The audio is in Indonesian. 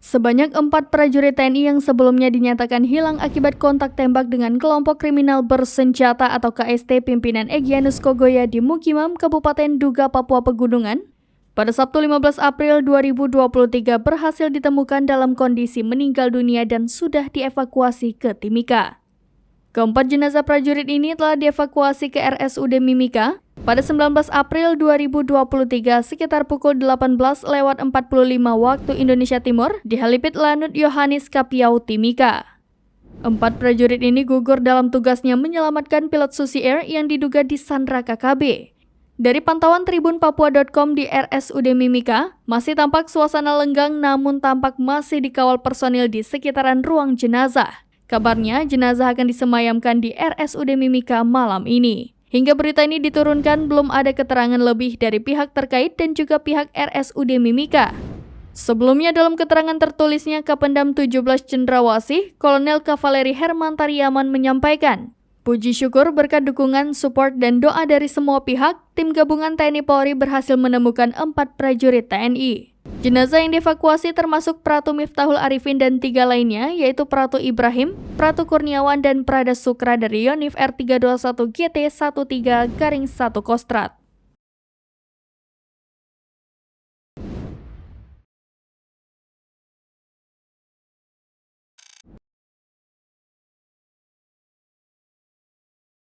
Sebanyak 4 prajurit TNI yang sebelumnya dinyatakan hilang akibat kontak tembak dengan kelompok kriminal bersenjata atau KST pimpinan Egyanus Kogoya di Mukimam, Kabupaten Duga, Papua Pegunungan, pada Sabtu 15 April 2023 berhasil ditemukan dalam kondisi meninggal dunia dan sudah dievakuasi ke Timika. Keempat jenazah prajurit ini telah dievakuasi ke RSUD Mimika pada 19 April 2023 sekitar pukul 18:45 waktu Indonesia Timur di Helipit Lanut Yohanis Kapiau, Timika. 4 prajurit ini gugur dalam tugasnya menyelamatkan pilot Susi Air yang diduga disandra KKB. Dari pantauan Tribun Papua.com di RSUD Mimika, masih tampak suasana lenggang namun tampak masih dikawal personil di sekitaran ruang jenazah. Kabarnya, jenazah akan disemayamkan di RSUD Mimika malam ini. Hingga berita ini diturunkan, belum ada keterangan lebih dari pihak terkait dan juga pihak RSUD Mimika. Sebelumnya dalam keterangan tertulisnya, Kapendam 17 Cendrawasih, Kolonel Kavaleri Herman Tariaman menyampaikan, puji syukur berkat dukungan, support, dan doa dari semua pihak, tim gabungan TNI Polri berhasil menemukan 4 prajurit TNI. Jenazah yang dievakuasi termasuk Pratu Miftahul Arifin dan 3 lainnya, yaitu Pratu Ibrahim, Pratu Kurniawan, dan Prada Sukra dari Yonif R321 GT13-1 Kostrad.